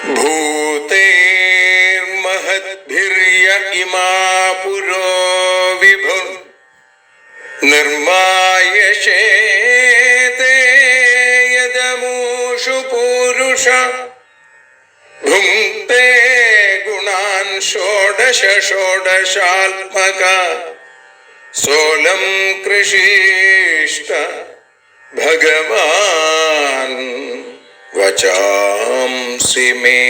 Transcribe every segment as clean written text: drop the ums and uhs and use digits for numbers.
भूतेर्महद्भिर्य इमा पुरो विभु निर्मायशेते यदमूषु पूरुष भुङ्क्ते गुणान् षोडश षोडशात्मका सोऽलं कृषीष्ट भगवान् वचांसि मे।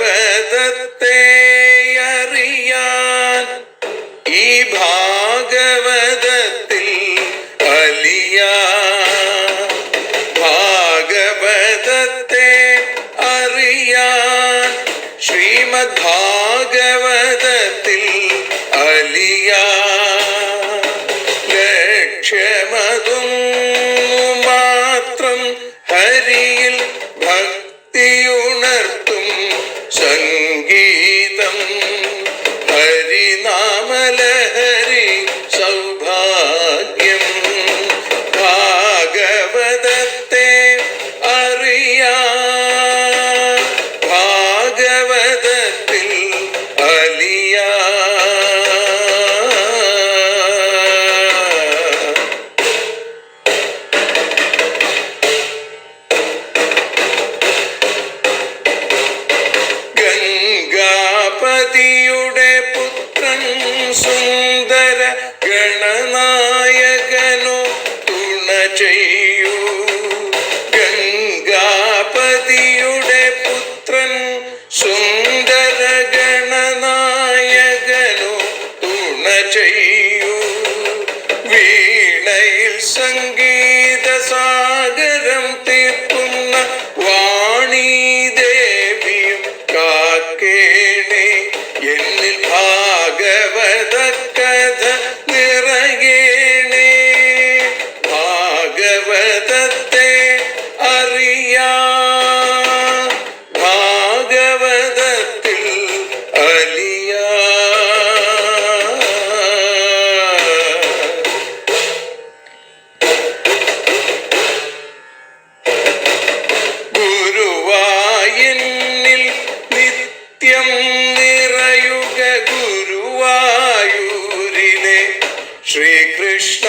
ഭാഗവതത്തെ അറിയാൻ ഈ ഭാഗവതത്തിൽ അലിയാൻ, ഭാഗവതത്തെ അറിയാൻ ശ്രീമദ് ഭാഗവതത്തിൽ അലിയാൻ, ലക്ഷ്യമതും മാത്രം ഹരിയിൽ ഭക്തിയുണർത്തും സംഗീതം ഹരിനാമലഹരി സൗഭാഗ്യം. ഭാഗവതത്തെ അറിയാൻ ഭാഗവതത്തിൽ അലിയാൻ. ഗംഗാപതിയുടെ പുത്രൻ സുന്ദര ഗണനായകനോ തുണ ചെയ്യൂ. ഗംഗാപതിയുടെ പുത്രൻ സുന്ദര ഗണനായകനോ തുണ ചെയ്യൂ. വീണയിൽ സംഗീത സാഗരം തീർക്കുന്ന വാണീദേവിയും കാക്കേണേ എന്നിൽ ഭാഗവത കഥ നിറയേണേ. ഭാഗവതത്തെ അറിയാൻ ഭാഗവതത്തിൽ അലിയാൻ. ഗുരുവായൂരിൽ നിത്യം നിറയുക ഗുരുവായൂരിലെ ശ്രീകൃഷ്ണ.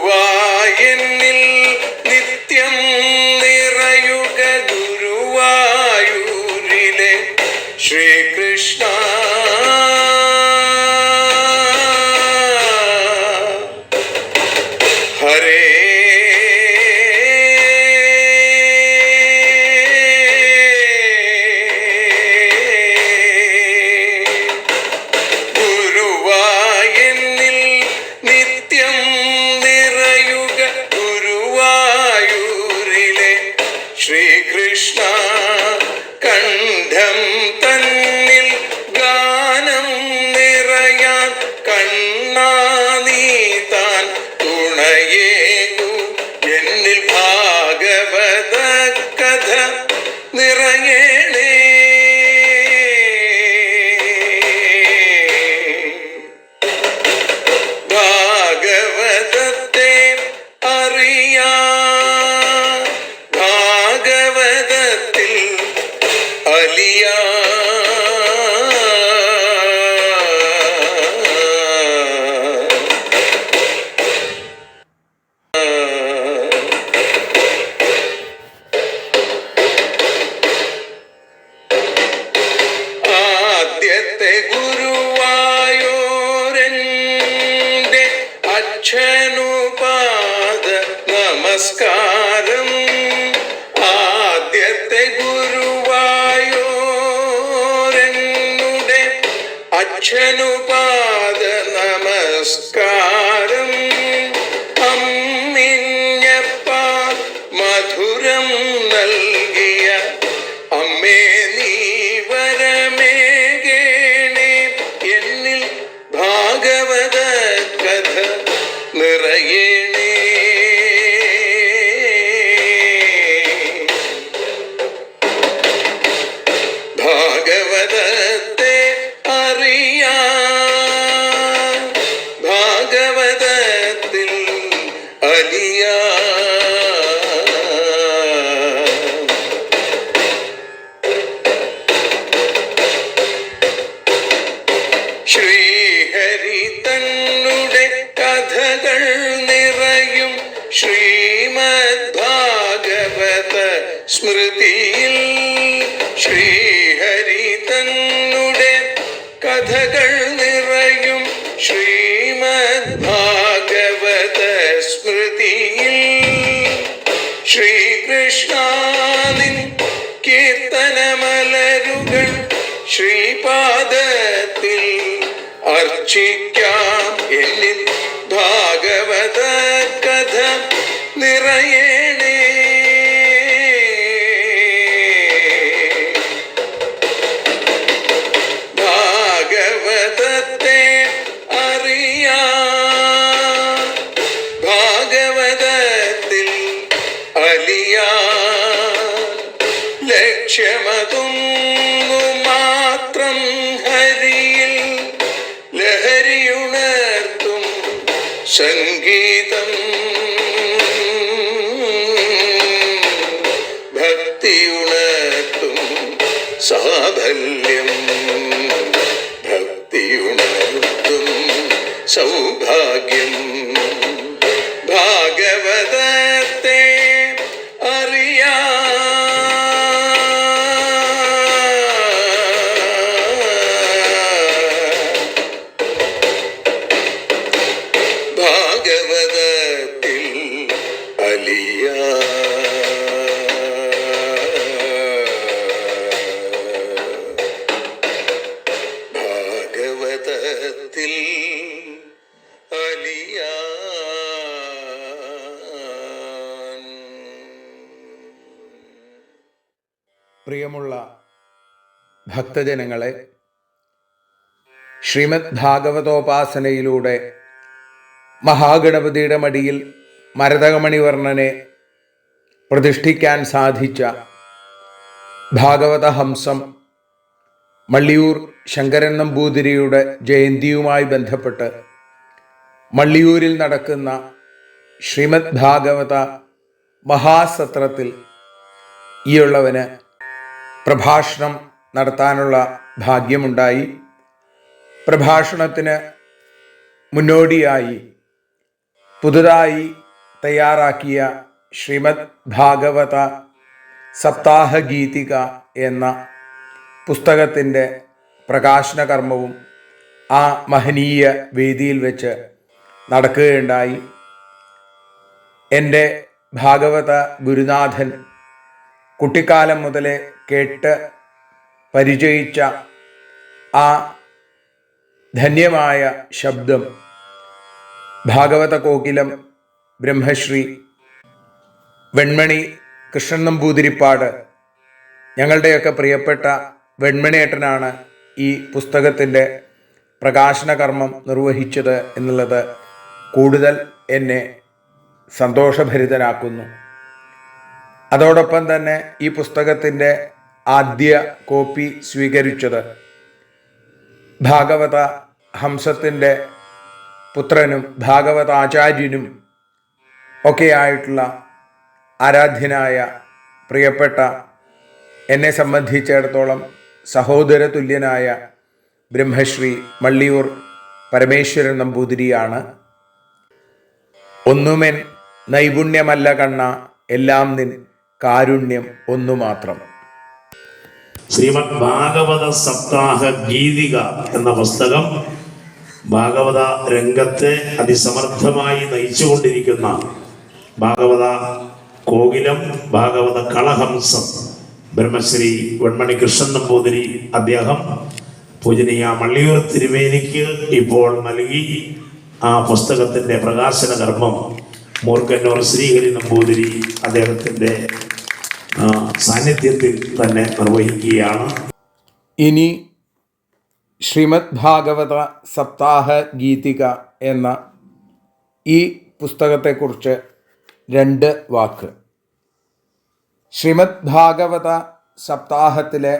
ഗുരുവായൂരിൽ നിത്യം നിറയുക ഗുരുവായൂരിലെ ശ്രീകൃഷ്ണ. ഹരേ ഗുരുവായൂരിൽ നിത്യം നിറയുക ഗുരുവായൂരിലെ ശ്രീകൃഷ്ണ. കണ്ഠം തന്നിൽ ഗാനം നിറയാൻ കണ്ണാ നീ താൻ തുണയേകു. എന്നിൽ ഭാഗവത കഥ നിറയേണേ. ഭാഗവതത്തെ അറിയാൻ ഭാഗവതത്തിൽ അലിയാൻ. ആദ്യത്തെ ഗുരുവായൂരന്റെ അച്ഛനുപാദ നമസ്കാരം. ആദ്യത്തെ ഗുരുവായൂരനുടെ അച്ഛനുപാദ നമസ്കാരം. അമ്മിഞ്ഞപ്പാൽ മധുരം നൽകിയ അമ്മേ നീ വരമേകേണേ. എന്നിൽ ഭാഗവത കഥ നിറയേണേ. ഭാഗവതത്തെ കഥകൾ നിറയും ശ്രീമദ് ഭാഗവത സ്മൃതിയിൽ ശ്രീകൃഷ്ണാനിൻ കീർത്തനമലരുകൾ ശ്രീപാദത്തിൽ അർച്ചിക്കാം. എന്നിൽ ഭാഗവത കഥ നിറയേണേ. ഭാഗവതത്തെ അറിയാൻ ഭാഗവതത്തിൽ അലിയാൻ ലക്ഷ്യമതൊന്നു മാത്രം ഹരിയിൽ ലഹരിയുണർത്തും സംഗീതം ഭക്തിയുണർത്തും സാഫല്യം ഭക്തിയുണർത്തും സൗഭാഗ്യം. ഭാഗവതത്തെ അറിയാൻ ഭാഗവതത്തിൽ അലിയാൻ ഭാഗവതത്തിൽ അലിയാൻ. പ്രിയമുള്ള ഭക്തജനങ്ങളെ, ശ്രീമദ് ഭാഗവതോപാസനയിലൂടെ മഹാഗണപതിയുടെ മടിയിൽ മരതകമണിവർണ്ണനെ പ്രതിഷ്ഠിക്കാൻ സാധിച്ച ഭാഗവത ഹംസം മള്ളിയൂർ ശങ്കരൻ നമ്പൂതിരിയുടെ ജയന്തിയുമായി ബന്ധപ്പെട്ട് മള്ളിയൂരിൽ നടക്കുന്ന ശ്രീമദ് ഭാഗവത മഹാസത്രത്തിൽ ഈയുള്ളവന് പ്രഭാഷണം നടത്താനുള്ള ഭാഗ്യമുണ്ടായി. പ്രഭാഷണത്തിന് മുന്നോടിയായി പുതുതായി തയ്യാറാക്കിയ ശ്രീമദ് ഭാഗവത സപ്താഹഗീതിക എന്ന പുസ്തകത്തിൻ്റെ പ്രകാശന കർമ്മവും ആ മഹനീയ വേദിയിൽ വെച്ച് നടക്കുകയുണ്ടായി. എൻ്റെ ഭാഗവത ഗുരുനാഥൻ കുട്ടിക്കാലം മുതലേ കേട്ട് പരിചയിച്ച ആ ധന്യമായ ശബ്ദം ഭാഗവത കോകിലം ബ്രഹ്മശ്രീ വെൺമണി കൃഷ്ണൻ നമ്പൂതിരിപ്പാട്, ഞങ്ങളുടെയൊക്കെ പ്രിയപ്പെട്ട വെൺമണിയേട്ടനാണ് ഈ പുസ്തകത്തിൻ്റെ പ്രകാശന കർമ്മം നിർവഹിച്ചത് എന്നുള്ളത് കൂടുതൽ എന്നെ സന്തോഷഭരിതനാക്കുന്നു. അതോടൊപ്പം തന്നെ ഈ പുസ്തകത്തിൻ്റെ ആദ്യ കോപ്പി സ്വീകരിച്ചത് ഭാഗവത ഹംസത്തിൻ്റെ പുത്രനും ഭാഗവതാചാര്യനും ഒക്കെയായിട്ടുള്ള ആരാധ്യനായ പ്രിയപ്പെട്ട, എന്നെ സംബന്ധിച്ചിടത്തോളം സഹോദര തുല്യനായ ബ്രഹ്മശ്രീ മള്ളിയൂർ പരമേശ്വരൻ നമ്പൂതിരിയാണ്. ഒന്നുമെൻ നൈപുണ്യമല്ല കണ്ണ, എല്ലാം നിൻ കാരുണ്യം ഒന്നു മാത്രം. ശ്രീമദ് ഭാഗവത സപ്താഹ ഗീതിക എന്ന പുസ്തകം ഭാഗവത രംഗത്തെ അതിസമർത്ഥമായി നയിച്ചുകൊണ്ടിരിക്കുന്ന ഭാഗവത കോകിലം, ഭാഗവത കളഹംസം ബ്രഹ്മശ്രീ വെൺമണി കൃഷ്ണൻ നമ്പൂതിരി അദ്ദേഹം പൂജനീയ മള്ളിയൂർ തിരുമേനിക്ക് ഇപ്പോൾ നൽകി ആ പുസ്തകത്തിൻ്റെ പ്രകാശന കർമ്മം മൂർക്കന്നൂർ ശ്രീഹരി നമ്പൂതിരി അദ്ദേഹത്തിൻ്റെ സാന്നിധ്യത്തിൽ തന്നെ നിർവഹിക്കുകയാണ്. ഇനി ശ്രീമദ് ഭാഗവത സപ്താഹ ഗീതിക എന്ന ഈ പുസ്തകത്തെക്കുറിച്ച് രണ്ട് വാക്ക്. ശ്രീമദ് ഭാഗവത സപ്താഹത്തിലെ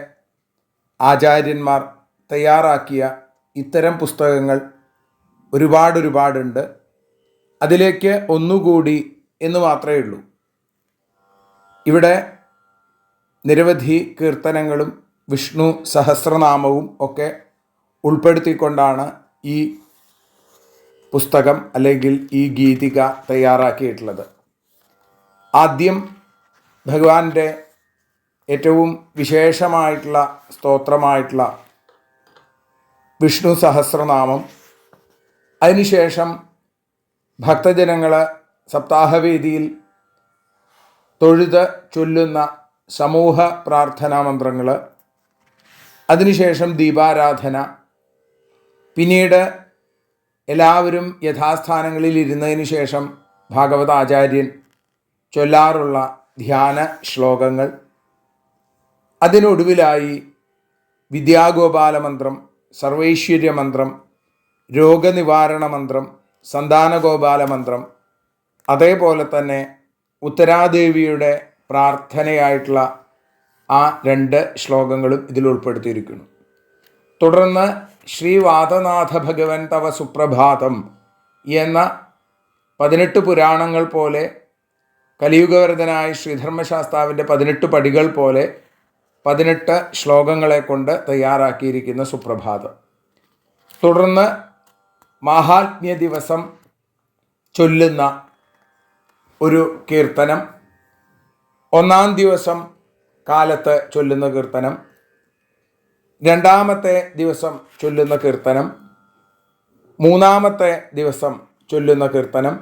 ആചാര്യന്മാർ തയ്യാറാക്കിയ ഇത്തരം പുസ്തകങ്ങൾ ഒരുപാടുണ്ട്. അതിലേക്ക് ഒന്നുകൂടി എന്ന് മാത്രമേ ഉള്ളൂ. ഇവിടെ നിരവധി കീർത്തനങ്ങളും വിഷ്ണു സഹസ്രനാമവും ഒക്കെ ഉൾപ്പെടുത്തിക്കൊണ്ടാണ് ഈ പുസ്തകം അല്ലെങ്കിൽ ഈ ഗീതിക തയ്യാറാക്കിയിട്ടുള്ളത്. ആദ്യം ഭഗവാന്റെ ഏറ്റവും വിശേഷമായിട്ടുള്ള സ്തോത്രമായിട്ടുള്ള വിഷ്ണു സഹസ്രനാമം. അതിനുശേഷം ഭക്തജനങ്ങൾ സപ്താഹവേദിയിൽ തൊഴുത് ചൊല്ലുന്ന സമൂഹ പ്രാർത്ഥനാ മന്ത്രങ്ങൾ, അതിനുശേഷം ദീപാരാധന, പിന്നീട് എല്ലാവരും യഥാസ്ഥാനങ്ങളിൽ ഇരുന്നതിന് ശേഷം ഭാഗവതാചാര്യൻ ചൊല്ലാറുള്ള ധ്യാന ശ്ലോകങ്ങൾ, അതിനൊടുവിലായി വിദ്യാഗോപാല മന്ത്രം, സർവൈശ്വര്യ മന്ത്രം, രോഗനിവാരണ മന്ത്രം, സന്താനഗോപാല മന്ത്രം, അതേപോലെ തന്നെ ഉത്തരാദേവിയുടെ പ്രാർത്ഥനയായിട്ടുള്ള ആ 2 ശ്ലോകങ്ങളും ഇതിൽ ഉൾപ്പെടുത്തിയിരിക്കുന്നു. തുടർന്ന് ശ്രീവാദനാഥ ഭഗവൻ തവ സുപ്രഭാതം എന്ന 18 പുരാണങ്ങൾ പോലെ, കലിയുഗവരദനായ ശ്രീധർമ്മശാസ്താവിൻ്റെ 18 പടികൾ പോലെ 18 ശ്ലോകങ്ങളെ കൊണ്ട് തയ്യാറാക്കിയിരിക്കുന്ന സുപ്രഭാതം. തുടർന്ന് മാഹാത്മ്യ ദിവസം ചൊല്ലുന്ന ഒരു കീർത്തനം, 1-ാം ദിവസം കാലത്ത് ചൊല്ലുന്ന കീർത്തനം, 2-ാമത്തെ ദിവസം ചൊല്ലുന്ന കീർത്തനം, 3-ാമത്തെ ദിവസം ചൊല്ലുന്ന കീർത്തനം,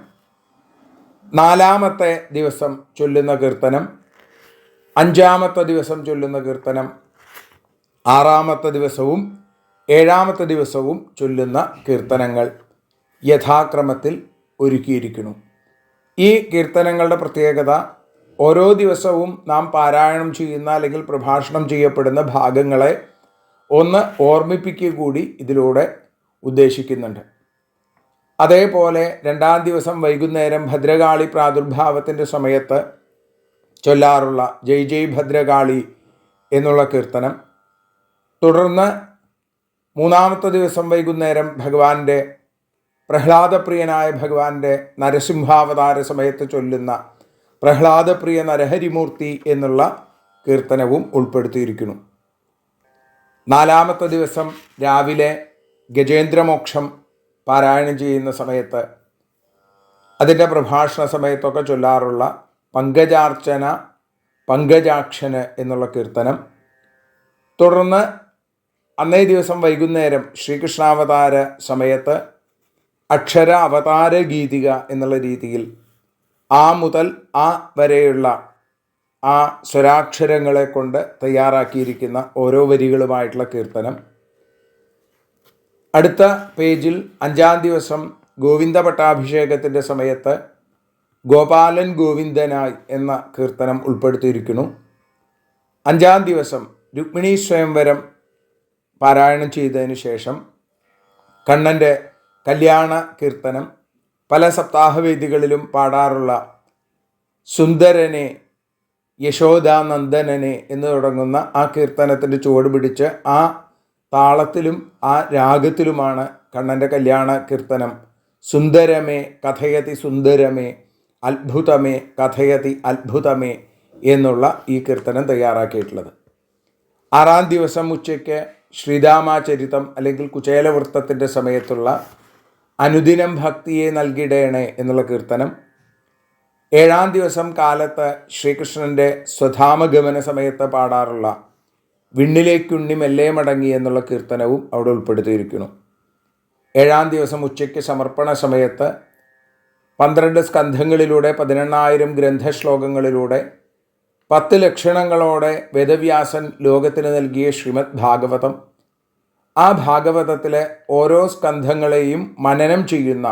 4-ാമത്തെ ദിവസം ചൊല്ലുന്ന കീർത്തനം, 5-ാമത്തെ ദിവസം ചൊല്ലുന്ന കീർത്തനം, 6-ാമത്തെ ദിവസവും 7-ാമത്തെ ദിവസവും ചൊല്ലുന്ന കീർത്തനങ്ങൾ യഥാക്രമത്തിൽ ഒരുക്കിയിരിക്കുന്നു. ഈ കീർത്തനങ്ങളുടെ പ്രത്യേകത, ഓരോ ദിവസവും നാം പാരായണം ചെയ്യുന്ന അല്ലെങ്കിൽ പ്രഭാഷണം ചെയ്യപ്പെടുന്ന ഭാഗങ്ങളെ ഒന്ന് ഓർമ്മിപ്പിക്കുക കൂടി ഇതിലൂടെ ഉദ്ദേശിക്കുന്നുണ്ട്. അതേപോലെ 2-ാം ദിവസം വൈകുന്നേരം ഭദ്രകാളി പ്രാദുർഭാവത്തിൻ്റെ സമയത്ത് ചൊല്ലാറുള്ള ജയ് ജയ് ഭദ്രകാളി എന്നുള്ള കീർത്തനം, തുടർന്ന് 3-ാമത്തെ ദിവസം വൈകുന്നേരം ഭഗവാന്റെ പ്രഹ്ലാദപ്രിയനായ ഭഗവാന്റെ നരസിംഹാവതാര സമയത്ത് ചൊല്ലുന്ന പ്രഹ്ലാദപ്രിയ നരഹരിമൂർത്തി എന്നുള്ള കീർത്തനവും ഉൾപ്പെടുത്തിയിരിക്കുന്നു. 4-ാമത്തെ ദിവസം രാവിലെ ഗജേന്ദ്രമോക്ഷം പാരായണം ചെയ്യുന്ന സമയത്ത്, അതിൻ്റെ പ്രഭാഷണ സമയത്തൊക്കെ ചൊല്ലാറുള്ള പങ്കജാർച്ചന പങ്കജാക്ഷന് എന്നുള്ള കീർത്തനം, തുടർന്ന് അന്നേ ദിവസം വൈകുന്നേരം ശ്രീകൃഷ്ണാവതാര സമയത്ത് അക്ഷര അവതാര ഗീതിക എന്നുള്ള രീതിയിൽ ആ മുതൽ ആ വരെയുള്ള ആ സ്വരാക്ഷരങ്ങളെ കൊണ്ട് തയ്യാറാക്കിയിരിക്കുന്ന ഓരോ വരികളുമായിട്ടുള്ള കീർത്തനം. അടുത്ത പേജിൽ 5-ാം ദിവസം ഗോവിന്ദ പട്ടാഭിഷേകത്തിൻ്റെ സമയത്ത് ഗോപാലൻ ഗോവിന്ദനായി എന്ന കീർത്തനം ഉൾപ്പെടുത്തിയിരിക്കുന്നു. 5-ാം ദിവസം രുക്മിണീ സ്വയംവരം പാരായണം ചെയ്തതിന് ശേഷം കണ്ണൻ്റെ കല്യാണ കീർത്തനം, പല സപ്താഹവേദികളിലും പാടാറുള്ള സുന്ദരനെ യശോദാനന്ദനനെ എന്ന് തുടങ്ങുന്ന ആ കീർത്തനത്തിൻ്റെ ചുവട് പിടിച്ച് ആ താളത്തിലും ആ രാഗത്തിലുമാണ് കണ്ണൻ്റെ കല്യാണ കീർത്തനം സുന്ദരമേ കഥയതി സുന്ദരമേ അത്ഭുതമേ കഥയതി അത്ഭുതമേ എന്നുള്ള ഈ കീർത്തനം തയ്യാറാക്കിയിട്ടുള്ളത്. 6-ാം ദിവസം ഉച്ചയ്ക്ക് ശ്രീരാമചരിതം അല്ലെങ്കിൽ കുചേലവൃത്തത്തിൻ്റെ സമയത്തുള്ള അനുദിനം ഭക്തിയെ നൽകിടേണേ എന്നുള്ള കീർത്തനം, 7-ാം ദിവസം കാലത്ത് ശ്രീകൃഷ്ണൻ്റെ സ്വധാമഗമന സമയത്ത് പാടാറുള്ള വിണ്ണിലേക്കുണ്ണി മെല്ലെ മടങ്ങി എന്നുള്ള കീർത്തനവും അവിടെ ഉൾപ്പെടുത്തിയിരിക്കുന്നു. 7-ാം ദിവസം ഉച്ചയ്ക്ക് സമർപ്പണ സമയത്ത് 12 സ്കന്ധങ്ങളിലൂടെ 18,000 ഗ്രന്ഥശ്ലോകങ്ങളിലൂടെ 10 ലക്ഷണങ്ങളോടെ വേദവ്യാസൻ ലോകത്തിന് നൽകിയ ശ്രീമദ് ഭാഗവതം, ആ ഭാഗവതത്തിലെ ഓരോ സ്കന്ധങ്ങളെയും മനനം ചെയ്യുന്ന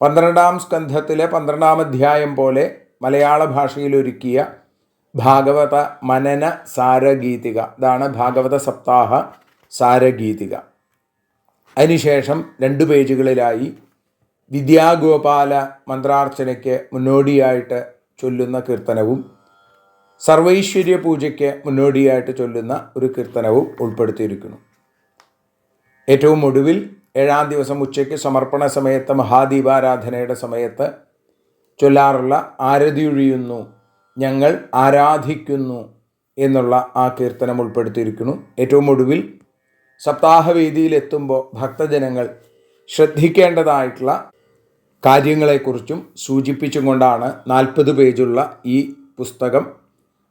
12-ാം സ്കന്ധത്തിലെ 12-ാം അധ്യായം പോലെ മലയാള ഭാഷയിൽ ഒരുക്കിയ ഭാഗവത മനന സാരഗീതിക, ഇതാണ് ഭാഗവത സപ്താഹ സാരഗീതിക. അതിനുശേഷം 2 പേജുകളിലായി വിദ്യാഗോപാല മന്ത്രാർച്ചനയ്ക്ക് മുന്നോടിയായിട്ട് ചൊല്ലുന്ന കീർത്തനവും സർവൈശ്വര്യ പൂജയ്ക്ക് മുന്നോടിയായിട്ട് ചൊല്ലുന്ന ഒരു കീർത്തനവും ഉൾപ്പെടുത്തിയിരിക്കുന്നു. ഏറ്റവും ഒടുവിൽ 7-ാം ദിവസം ഉച്ചയ്ക്ക് സമർപ്പണ സമയത്ത് മഹാദീപാരാധനയുടെ സമയത്ത് ചൊല്ലാറുള്ള ആരതിയൊഴിയുന്നു ഞങ്ങൾ ആരാധിക്കുന്നു എന്നുള്ള ആ കീർത്തനം ഉൾപ്പെടുത്തിയിരിക്കുന്നു. ഏറ്റവും ഒടുവിൽ സപ്താഹവേദിയിലെത്തുമ്പോൾ ഭക്തജനങ്ങൾ ശ്രദ്ധിക്കേണ്ടതായിട്ടുള്ള കാര്യങ്ങളെക്കുറിച്ചും സൂചിപ്പിച്ചും കൊണ്ടാണ് 40 പേജുള്ള ഈ പുസ്തകം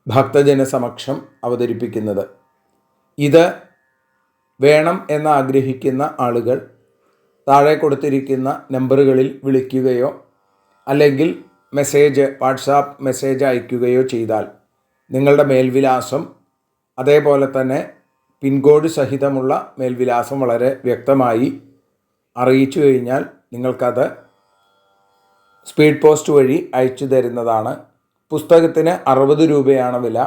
ഭക്തജന സമക്ഷം അവതരിപ്പിക്കുന്നത്. ഇത് വേണം എന്നാഗ്രഹിക്കുന്ന ആളുകൾ താഴെ കൊടുത്തിരിക്കുന്ന നമ്പറുകളിൽ വിളിക്കുകയോ അല്ലെങ്കിൽ വാട്സാപ്പ് മെസ്സേജ് അയക്കുകയോ ചെയ്താൽ നിങ്ങളുടെ മേൽവിലാസം, അതേപോലെ തന്നെ പിൻകോഡ് സഹിതമുള്ള മേൽവിലാസം വളരെ വ്യക്തമായി അറിയിച്ചു കഴിഞ്ഞാൽ നിങ്ങൾക്കത് സ്പീഡ് പോസ്റ്റ് വഴി അയച്ചു തരുന്നതാണ്. പുസ്തകത്തിന് 60 രൂപയാണ് വില.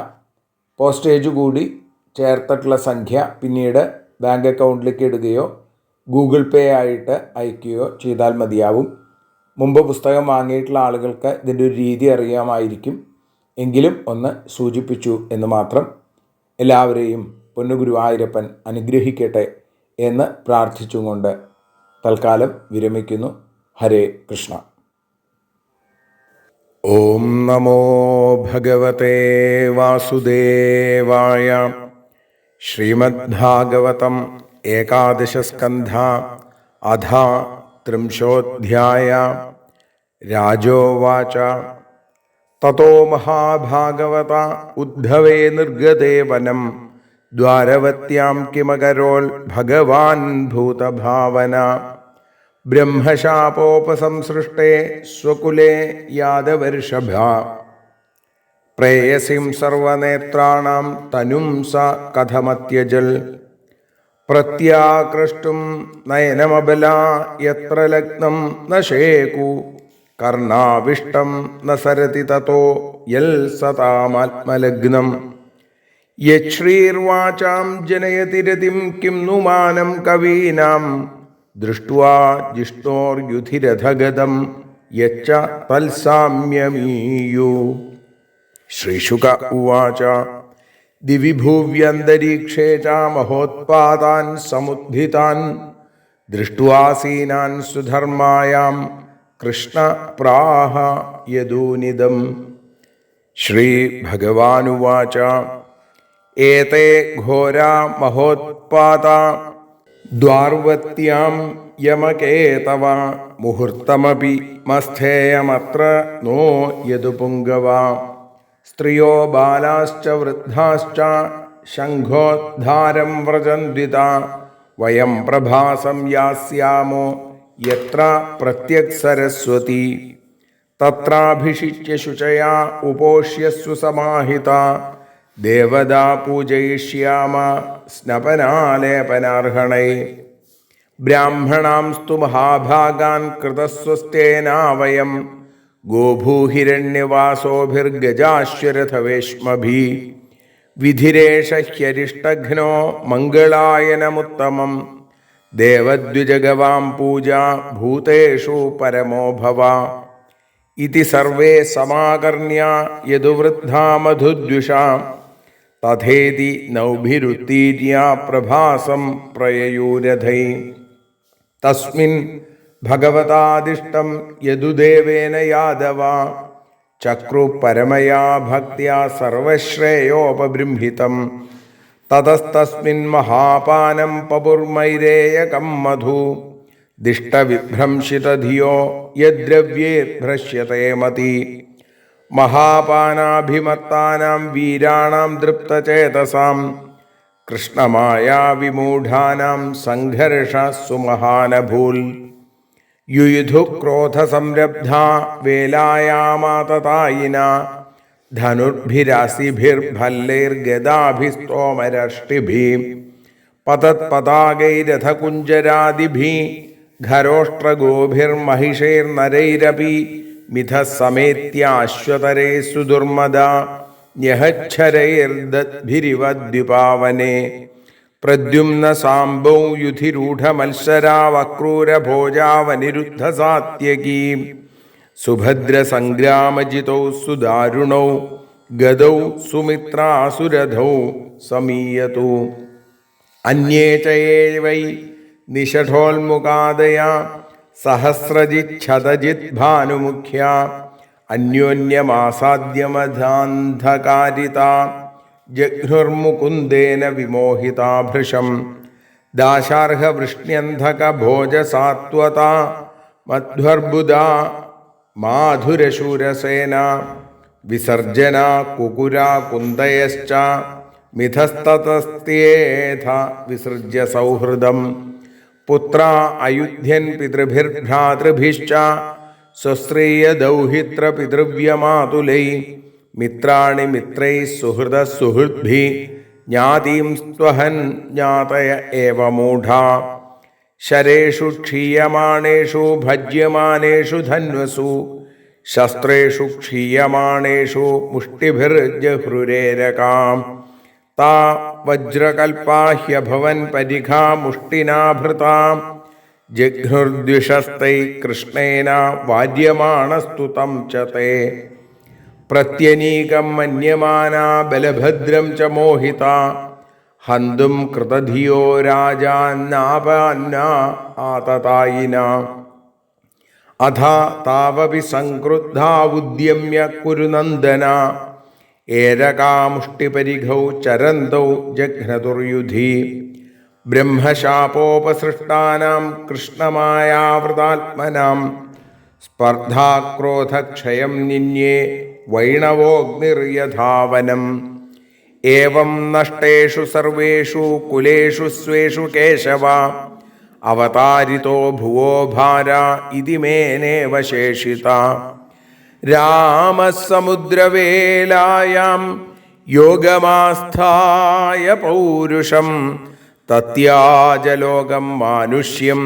പോസ്റ്റേജ് കൂടി ചേർത്തിട്ടുള്ള സംഖ്യ പിന്നീട് ബാങ്ക് അക്കൗണ്ടിലേക്ക് ഇടുകയോ ഗൂഗിൾ പേ ആയിട്ട് അയക്കുകയോ ചെയ്താൽ മതിയാവും. മുമ്പ് പുസ്തകം വാങ്ങിയിട്ടുള്ള ആളുകൾക്ക് ഇതിൻ്റെ ഒരു രീതി അറിയാമായിരിക്കും. എങ്കിലും ഒന്ന് സൂചിപ്പിച്ചു എന്ന് മാത്രം. എല്ലാവരെയും പൊന്നുഗുരുവായൂരപ്പൻ അനുഗ്രഹിക്കട്ടെ എന്ന് പ്രാർത്ഥിച്ചുകൊണ്ട് തൽക്കാലം വിരമിക്കുന്നു. ഹരേ കൃഷ്ണ. ഓം നമോ ഭഗവതേ വാസുദേവായ. ശ്രീമദ്ഭാഗവതം ഏകാദശസ്കന്ധ അധ 30ാധ്യായ. രാജോവാച തതോ മഹാഭാഗവത ഉദ്ധവേ നിർഗതേ വനം ദ്വാരവത്യാം കിമകരോൽ ഭഗവാൻ ഭൂതഭാവന. ബ്രഹ്മശാപോപസംസൃഷ്ടേ സ്വകുലേ യാദവർഷഭ. പ്രേയസിം സർവനേത്രാണാം തനും സ കഥമത്യജൽ. പ്രത്യാകൃഷ്ടും നയനമബലാ യത്ര ലഗ്നം ന ശേകു. കർണാവിഷ്ടം ന സരതി തതോ യൽ സതാമാത്മലഗ്നം. യശ്രീർവാചാം ജനയതി രതിം കിം നുമാനം കവീനാം. ദൃഷ്ട്വാ ജിഷ്ണോർയുധിരഥഗതം യച്ച തൽസാമ്യമീയു. ശ്രീശുക ഉവാച ദിവിഭൂവ്യന്തരീക്ഷേ ച മഹോത്പാതാൻ സമുദ്ധിതാൻ. ദൃഷ്ട്വാസീനാൻ സുധർമായാം കൃഷ്ണ പ്രാഹ യദൂനിദം. ശ്രീ ഭഗവാനുവാച ഏതേ ഘോരാ മഹോത്പാതാ ദ്വാർവത്യാം യമകേതവ. മുഹൂർത്തമപി മസ്ഥേയമത്ര നോ യദുപുംഗവ. സ്ത്രിയോ ബാലാശ്ച വൃദ്ധാശ്ച ശംഖോദ്ധാരം വ്രജന്വിതാ. വയം പ്രഭാസം യാസ്യാമോ യത്ര പ്രത്യക്സരസ്വതി. തത്രാഭിഷിച്യ ശുചയാ ഉപോഷ്യസ്സു സമാഹിതാ. ദേവതാ പൂജയിഷ്യാമ സ്നപനാലേപനാർഹണൈ. ബ്രാഹ്മണാംസ്തു മഹാഭാഗാൻ കൃതസ്വസ്തേനാ വയം. ഗോഭൂഹിരണ്യവാസോഭിർഗജാശ്വരഥവേഷ്മഭി. വിധിരേഷ ഹ്യരിഷ്ടഘ്നോ മംഗളായനമുത്തമം. ദേവദ്വിജഗവാം പൂജാ ഭൂതേഷു പരമോ ഭവ. ഇതി സർവേ സമാകർണ്യ യദുവൃദ്ധാ മധുദ്വിഷാ. തഥേതി നൗഭിരുത്തീര്യ പ്രഭാസം പ്രയയൂരഥൈ. തസ്മിൻ ഭഗവതാദിഷ്ടം യദുദേവേന യാദവ. ചക്രു പരമയാ ഭക്ത്യാ സർവശ്രേയോപബൃംഹിതം. തതസ്തസ്മിൻ മഹാപാനം പപുർമൈരേയകം മധു. ദിഷ്ടവിഭ്രംശിതധിയോ യദ്ദ്രവ്യേർഭ്രശ്യത്തെ മതി. മഹാപാനാഭിമത്താനാം വീരാണാം ദൃപ്തചേതസാം. കൃഷ്ണമായാവിമൂഢാനാം സംഘർഷസ്സു മഹാനഭൂൽ. യുയുധു ക്രോധസംരബ്ധാ വേലായാമാതതായിന. ധനുർഭിരാസിഭിർഭല്ലൈർഗദാഭിസ്തോമരഷ്ടിഭിः. പതത്പതാകൈരഥകുഞ്ചരാദിഭിः. ഖരോഷ്ട്രഗോഭിർമഹിഷൈർനരൈരപി. മിഥഃ സമേത്യാശ്വതരേ സുദുർമദാ. ന്യഹച്ഛരൈർദദ്ഭിരിവദ്വിപാവനേ. പ്രദ്യുമ്ന സാംബൗ യുധിരൂഢമത്സരാവക്രൂരഭോജാവനിരുദ്ധസാത്യകീ. സുഭദ്രസംഗ്രാമജിതൗ സുദാരുണൗ. ഗദൗ സുമിത്രാസുരഥൗ സമീയതു. അന്യേ ച യേ വൈ നിഷഠോന്മുഖാദയാ. സഹസ്രജിച്ഛതജിത് ഭാനുമുഖ്യാ. അന്യോന്യമാസാദ്യമധാന്ധകാരിതാ. ജഘ്നുർമുകുന്ദേന വിമോഹിതാ ഭൃശം. ദാശാർഹവൃഷ്ണ്യന്ധകഭോജസാത്വതാ. മധ്വർബുധാ മാധുരശൂരസേന. വിസർജനാ കുകുരാ കുന്ദയശ്ച. മിഥസ്തതസ്ത്യേധ വിസൃജ്യ സൗഹൃദം പുത്ര അയുധ്യൻ പിതൃഭിർഭ്രാതൃഭിശ്ച സ്വശ്രീയ ദൗഹിത്ര പിതൃവ്യമാതുലൈ മിത്രാണി മിത്രൈ സുഹൃദ സുഹൃദ്ഭി ജ്ഞാതീം സ്വഹൻ ജ്ഞാതയ ഏവ മൂഢാ ശരേഷു ക്ഷീയമാണേഷു ഭജ്യമാനേഷു ധന്വസു ശസ്ത്രേഷു ക്ഷീയമാണേഷു മുഷ്ടിഭിർജഹൃരേരകാം താ വജ്രകൽപാഹ്യഭവൻ പരിഘാ മുഷ്ടിനാഭൃതാം ജഘ്നുർദ്വിഷസ്തൈ കൃഷ്ണേന വാര്യമാണസ്തു തം ച തേ പ്രത്യനീകം മന്യമാനാ ബലഭദ്രം ച മോഹിത ഹന്തും കൃതധിയോ രാജാന്നാപാന്ന ആതതായിന അഥ താവപി സംക്രുദ്ധാ ഉദ്യമ്യ കുരുനന്ദന ഏരകാമുഷ്ടിപരിഘൗ ചരന്തൗ ജഘ്നതുർയുധി ബ്രഹ്മശാപോപസൃഷ്ടാനാം കൃഷ്ണമായാവൃതാത്മനാം സ്പർദ്ധാക്രോധക്ഷയം നിന്യേ വൈണവോഗ്നിർയഥാവനം ഏവം നഷ്ടേഷു സർവേഷു കുലേഷു സ്വേഷു കേശവ അവതാരിതോ ഭുവോ ഭാര ഇതി മേനേവ ശേഷിത രാമസമുദ്രവേലായാം യോഗമാസ്ഥായ പൗരുഷം തത്യാജലോകം മാനുഷ്യം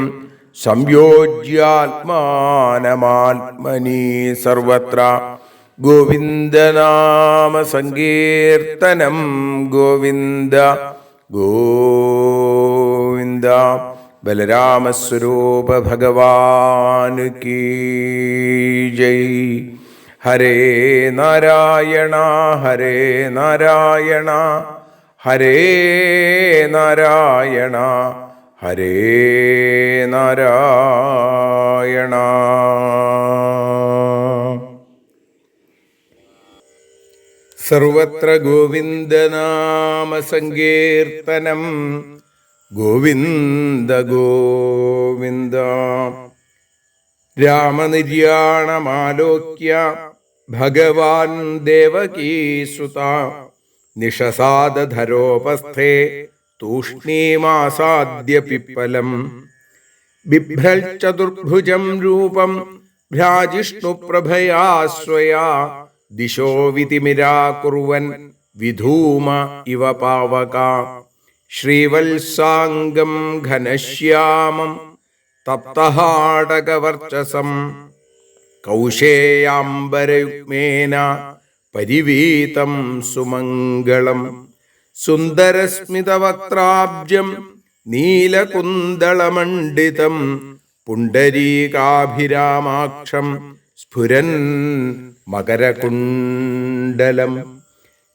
സംയോജ്യാത്മാനമാത്മനി സർവത്ര ഗോവിന്ദനാമ സങ്കീർത്തനം ഗോവിന്ദ ഗോവിന്ദ ബലരാമസ്വരൂപ ഭഗവാൻ കീ ജയ്. ഹരേ നാരായണ ഹരേ നാരായണ ഹരേ നാരായണ ഹരേ നാരായണ. സർവത്ര ഗോവിന്ദനാമ സങ്കീർത്തനം ഗോവിന്ദ ഗോവിന്ദ. രാമനിര്യാണമാലോക്യ ഭഗവാൻ ദേവകീസുത നിഷസാദധരോപസ്ഥേ തൂഷ്ണീമാസാദ്യ പിപ്പലം ബിഭ്രൽ ചതുർഭുജം രൂപം ഭ്രാജിഷ്ണുപ്രഭയാ സ്വയാ ദിശോ വിതിമിരാകുർവൻ വിധൂമ ഇവ പാവക ശ്രീവത്സാംഗം ഘനശ്യാമം തപ്തഹാടകവർച്ചസം കൗശേയാംബരയുഗ്മേന പരിവീതം സുമംഗളം സുന്ദരസ്മിതവക്ത്രാബ്ജം നീലകുന്തളമണ്ഡിതം പുണ്ടരീകാഭിരാമാക്ഷം സ്ഫുരൻ മകരകുണ്ടലം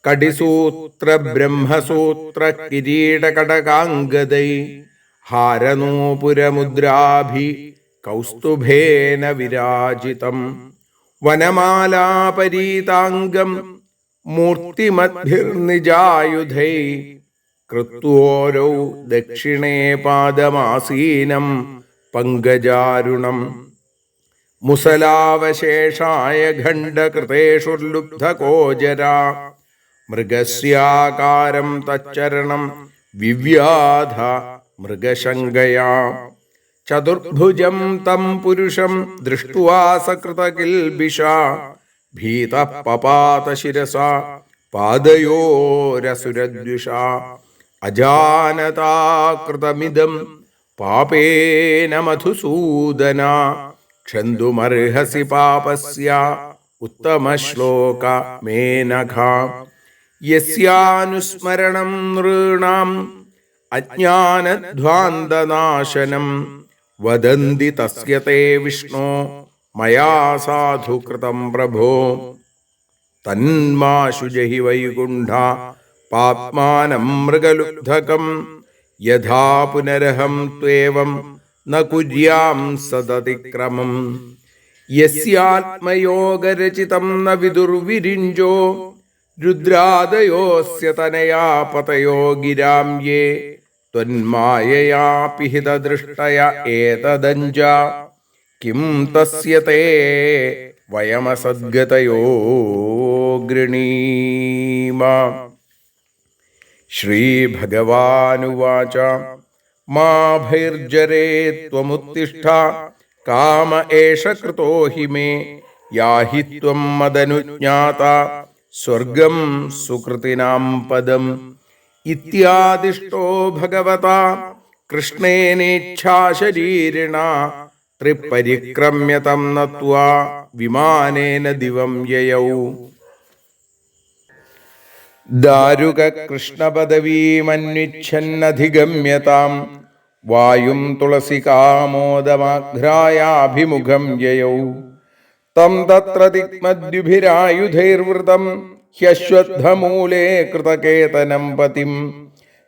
കടിസൂത്ര ബ്രഹ്മസൂത്ര കിരീടകടകാംഗദൈ ഹാരനൂപുരമുദ്രാഭി കൗസ്തുഭേന വിരാജിതം വനമാലാപരീതാംഗം മൂർത്തിമദ്ഭിർനിജായുധൈ കൃത്വോരൗ ദക്ഷിണേ പാദമാസീനം പങ്കജാരുണം മുസലാവശേഷായ ഖണ്ഡകൃതേഷുർലുബ്ധകോജരാ മൃഗസ്യാകാരം തച്ചരണം വിവ്യാധ മൃഗശങ്കയാ ചതുർഭുജം തം പുരുഷം ദൃഷ്ട്വാ സകൃതകിൽബിഷാ ഭീതഃ പപാത ശിരസാ പാദയോരസുരദ്വിഷാ അജാനതാ കൃതമിദം പാപേന മധുസൂദന ക്ഷന്തുമർഹസി പാപസ്യ ഉത്തമശ്ലോക മേനഘ യസ്യാനുസ്മരണം നൃണാം അജ്ഞാനധ്വാന്തനാശനം വദന്തി തസ്യ തേ വിഷ്ണോ മയാ സാധു കൃതം പ്രഭോ തന്മാശു ജഹി വൈകുണ്ഠ പാപ്മാനം മൃഗലുബ്ധകം യഥാ പുനരഹം ത്വേവം ന കുര്യാം സദതിക്രമം യസ്യാത്മയോഗരചിതം ന വിദുർവിരിഞ്ചോ രുദ്രാദയോസ്യ തനയാ പതയോ ഗിരാം യേ ത്വന്മായയാ പിഹിതദൃഷ്ടയ ഏതദഞ്ജ കിം തസ്യ തേ വയമസദ്ഗതയോ ഗൃണീമ ശ്രീഭഗവാനുവാച മാ ഭൈർജരേ ത്വമുത്തിഷ്ഠ കാമ ഏഷ കൃതോ ഹി മേ യാഹി ത്വം മദനുജ്ഞാത സ്വർഗം സുകൃതിനാം പദം ഇത്യാദിഷ്ടോ ഭഗവതാ കൃഷ്ണേനേച്ഛാശരീരിണ ത്രിപരിക്രമ്യ തം നത്വാ വിമാനേന ദിവം യയൗ. ദാരുക കൃഷ്ണപദവീമന്വിച്ഛന്നധിഗമ്യതാം വായും തുളസികാമോദമാഘ്രായാഭിമുഖം യയൗ. തം തത്ര ദിഗ്മദ്യുഭിരായുധൈർവൃതം ഹ്യശ്വത്ഥമൂലേ കൃതകേതനം പതിം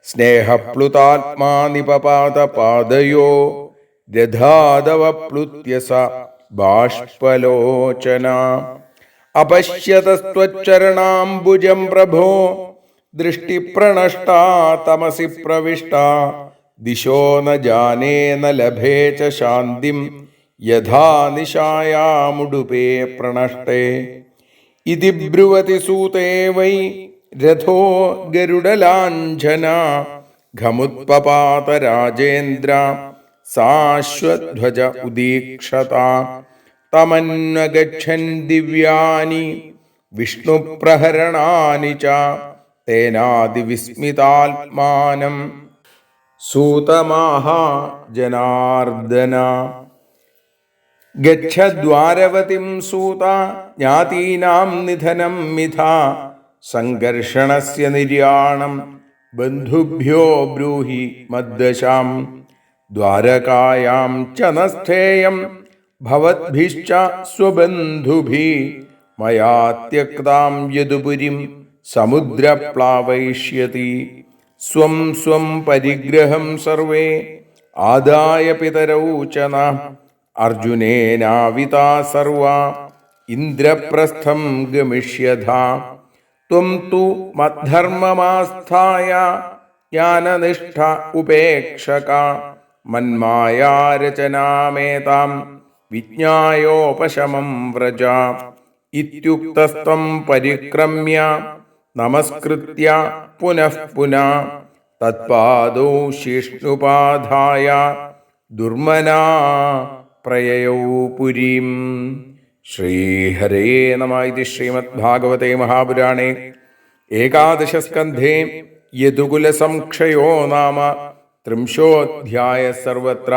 സ്നേഹപ്ലുതാത്മാ നിപപാത പാദയോ രഥാദവപ്ലുത്യ സ ബാഷ്പലോചന. അപശ്യതസ്ത്വച്ചരണാംബുജം പ്രഭോ ദൃഷ്ടിപ്രണഷ്ടാ തമസി പ്രവിഷ്ടാ ദിശോ ന ജാനേ ന ലഭേ ച ശാന്തിം യഥാ നിശായാമുടുപേ പ്രണഷ്ടേ. ഇതി ബ്രുവതി സൂതേ വൈ രഥോ ഗരുഡലാഞ്ഛന ഘമുത്പപാത രാജേന്ദ്ര സാശ്വധ്വജ ഉദീക്ഷത. തമന്വഗച്ഛൻ ദിവ്യാനി വിഷ്ണുപ്രഹരണാനി ച തേനാദിവിസ്മിതാത്മാനം സൂതമാഹ ജനാർദ്ദന. ഗച്ഛദ്വാരവതിം സൂത ജ്ഞാതീനാം നിധനം മിഥാ സംഘർഷണസ്യ നിര്യാണം ബന്ധുഭ്യോ ബ്രൂഹി മദ്ദശാം. ദ്വാരകായാം ച നസ്ഥേയം ഭവദ്ഭിശ്ച സ്വബന്ധുഭിഃ മയാ ത്യക്താം യദുപുരിം സമുദ്രപ്ലാവയിഷ്യതി. സ്വം സ്വം പരിഗ്രഹം സർവേ ആദായ പിതരൗ ച ന അർജുനേനാവിതാ സർവാ ഇന്ദ്രപ്രസ്ഥം ഗമിഷ്യഥാ. ത്വം തു മദ്ധർമ്മമാസ്ഥായ ജ്ഞാനനിഷ്ഠ ഉപേക്ഷക മന്മായാരചനാമേതാം വിജ്ഞായോപശമം വ്രജ. ഇത്യുക്തസ്ത്വം പരിക്രമ്യ നമസ്കൃത്യ പുനഃ പുനഃ തത്പാദൗ ശിഷ്ണുപാധായ ദുർമനാ പ്രയയൗ പുരീം. ശ്രീഹരേ നമഃ. ഇതി ശ്രീമദ്ഭാഗവതേ മഹാപുരാണേ ഏകാദശസ്കന്ധേ യദുകുലസംക്ഷയോ നാമ ത്രിംശോऽധ്യായ. സർവത്ര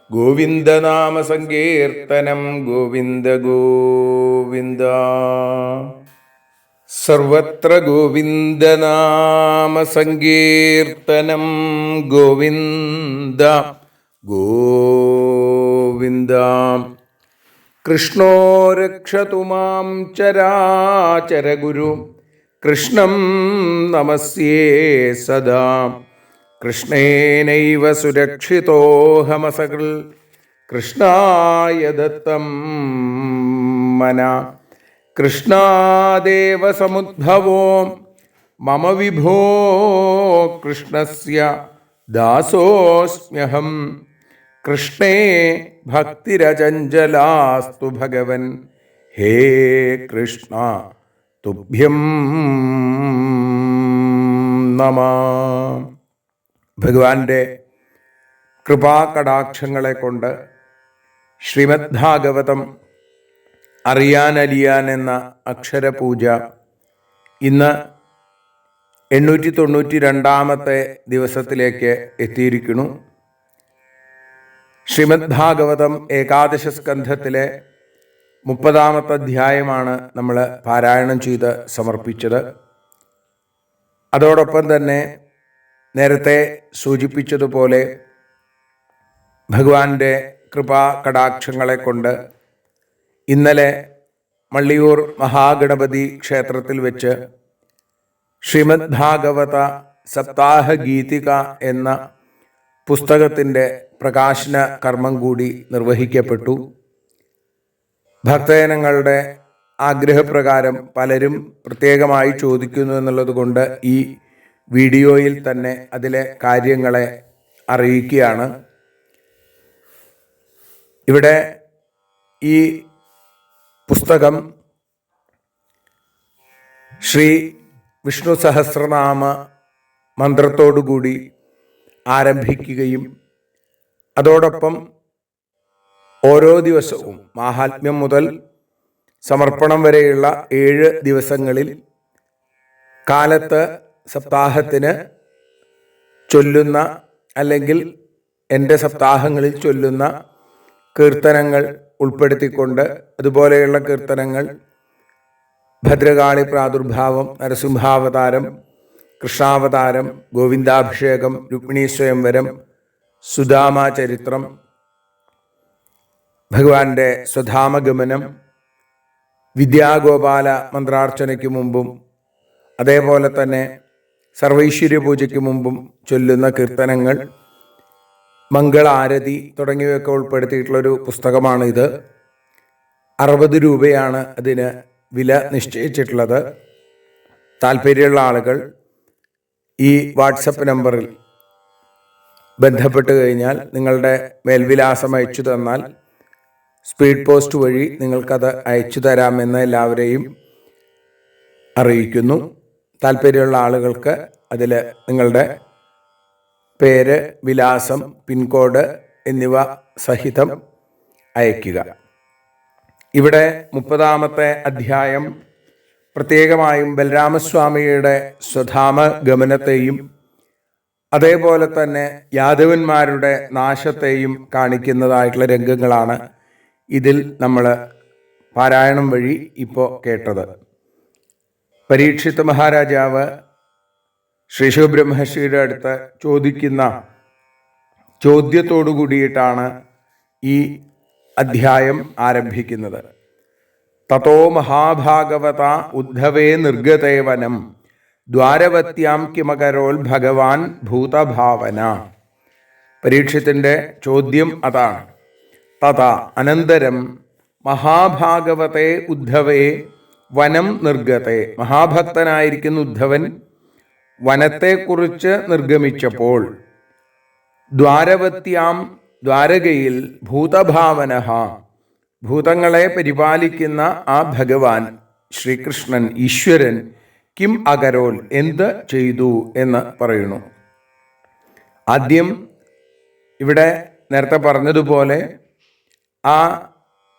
ഗോവിന്ദനാമ സങ്കീർത്തനം. ഗോവിന്ദ ഗോവിന്ദ. സർവത്ര ഗോവിന്ദനാമ സങ്കീർത്തനം. ഗോവിന്ദ ഗോവിന്ദ. കൃഷ്ണോ രക്ഷതു മാം ചരാചരഗുരു കൃഷ്ണം നമസ്യേ സദാ. കൃഷ്ണേനൈവ സുരക്ഷിതോഹമസകൃൽ കൃഷ്ണായ ദത്തം മന. കൃഷ്ണാദേവ സമുദ്ഭവോ മമ വിഭോ കൃഷ്ണസ്യ ദാസോസ്മ്യഹം. കൃഷ്ണേ ഭക്തിരചഞ്ചലാസ്തു ഭഗവൻ ഹേ കൃഷ്ണ തുഭ്യം നമഃ. ഭഗവാന്റെ കൃപാകടാക്ഷങ്ങളെ കൊണ്ട് ശ്രീമദ്ഭാഗവതം അറിയാനലിയാൻ എന്ന അക്ഷരപൂജ ഇന്ന് 892 ദിവസത്തിലേക്ക് എത്തിയിരിക്കുന്നു. ശ്രീമദ്ഭാഗവതം ഏകാദശ സ്കന്ധത്തിലെ 30 അധ്യായമാണ് നമ്മൾ പാരായണം ചെയ്ത് സമർപ്പിച്ചത്. അതോടൊപ്പം തന്നെ നേരത്തെ സൂചിപ്പിച്ചതുപോലെ ഭഗവാന്റെ കൃപാ കടാക്ഷങ്ങളെ കൊണ്ട് ഇന്നലെ മള്ളിയൂർ മഹാഗണപതി ക്ഷേത്രത്തിൽ വെച്ച് ശ്രീമദ്ഭാഗവത സപ്താഹ ഗീതിക എന്ന പുസ്തകത്തിൻ്റെ പ്രകാശന കർമ്മം കൂടി നിർവഹിക്കപ്പെട്ടു. ഭക്തജനങ്ങളുടെ ആഗ്രഹപ്രകാരം പലരും പ്രത്യേകമായി ചോദിക്കുന്നു എന്നുള്ളത് കൊണ്ട് ഈ വീഡിയോയിൽ തന്നെ അതിലെ കാര്യങ്ങളെ അറിയിക്കുകയാണ്. ഇവിടെ ഈ പുസ്തകം ശ്രീ വിഷ്ണു സഹസ്രനാമ മന്ത്രത്തോടുകൂടി ആരംഭിക്കുകയും അതോടൊപ്പം ഓരോ ദിവസവും മാഹാത്മ്യം മുതൽ സമർപ്പണം വരെയുള്ള 7 ദിവസങ്ങളിൽ കാലത്ത് സപ്താഹത്തിന് ചൊല്ലുന്ന അല്ലെങ്കിൽ എൻ്റെ സപ്താഹങ്ങളിൽ ചൊല്ലുന്ന കീർത്തനങ്ങൾ ഉൾപ്പെടുത്തിക്കൊണ്ട് അതുപോലെയുള്ള കീർത്തനങ്ങൾ ഭദ്രകാളി പ്രാദുർഭാവം, നരസിംഹാവതാരം, കൃഷ്ണാവതാരം, ഗോവിന്ദാഭിഷേകം, രുക്മിണീ സ്വയംവരം, സുദാമ ചരിത്രം, ഭഗവാന്റെ സ്വധാമഗമനം, വിദ്യാഗോപാല മന്ത്രാർച്ചനയ്ക്ക് മുമ്പും അതേപോലെ തന്നെ സർവൈശ്വര്യ പൂജയ്ക്ക് മുമ്പും ചൊല്ലുന്ന കീർത്തനങ്ങൾ, മംഗളാരതി തുടങ്ങിയവയൊക്കെ ഉൾപ്പെടുത്തിയിട്ടുള്ളൊരു പുസ്തകമാണ് ഇത്. 60 രൂപയാണ് അതിന് വില നിശ്ചയിച്ചിട്ടുള്ളത്. താല്പര്യമുള്ള ആളുകൾ ഈ വാട്സപ്പ് നമ്പറിൽ ബന്ധപ്പെട്ട് കഴിഞ്ഞാൽ നിങ്ങളുടെ മേൽവിലാസം അയച്ചു തന്നാൽ സ്പീഡ് പോസ്റ്റ് വഴി നിങ്ങൾക്കത് അയച്ചു തരാമെന്ന് എല്ലാവരെയും അറിയിക്കുന്നു. താല്പര്യമുള്ള ആളുകൾക്ക് അതിൽ നിങ്ങളുടെ പേര്, വിലാസം, പിൻകോഡ് എന്നിവ സഹിതം അയയ്ക്കുക. ഇവിടെ 30-ാമത്തെ അധ്യായം പ്രത്യേകമായും ബലരാമസ്വാമിയുടെ സ്വധാമ ഗമനത്തെയും അതേപോലെ തന്നെ യാദവന്മാരുടെ നാശത്തെയും കാണിക്കുന്നതായിട്ടുള്ള രംഗങ്ങളാണ് ഇതിൽ നമ്മൾ പാരായണം വഴി ഇപ്പോൾ കേട്ടത്. പരീക്ഷിത് മഹാരാജാവ് ശ്രീ ശിവബ്രഹ്മർഷിയുടെ അടുത്ത് ചോദിക്കുന്ന ചോദ്യത്തോടു കൂടിയിട്ടാണ് ഈ അധ്യായം ആരംഭിക്കുന്നത്. തതോ മഹാഭാഗവത ഉദ്ധവേ നിർഗതേ വനം ദ്വാരവത്യാം കിമകരോൽ ഭഗവാൻ ഭൂതഭാവന. പരീക്ഷത്തിൻ്റെ ചോദ്യം അതാണ്. തഥാ അനന്തരം മഹാഭാഗവതേ ഉദ്ധവേ വനം നിർഗതേ. മഹാഭക്തനായിരിക്കുന്ന ഉദ്ധവൻ വനത്തെക്കുറിച്ച് നിർഗമിച്ചപ്പോൾ ദ്വാരവത്യാം ദ്വാരകയിൽ ഭൂതഭാവന ഭൂതങ്ങളെ പരിപാലിക്കുന്ന ആ ഭഗവാൻ ശ്രീകൃഷ്ണൻ ഈശ്വരൻ കിം അകരോൽ എന്ത് ചെയ്തു എന്ന് പറയുന്നു. ആദ്യം ഇവിടെ നേരത്തെ പറഞ്ഞതുപോലെ ആ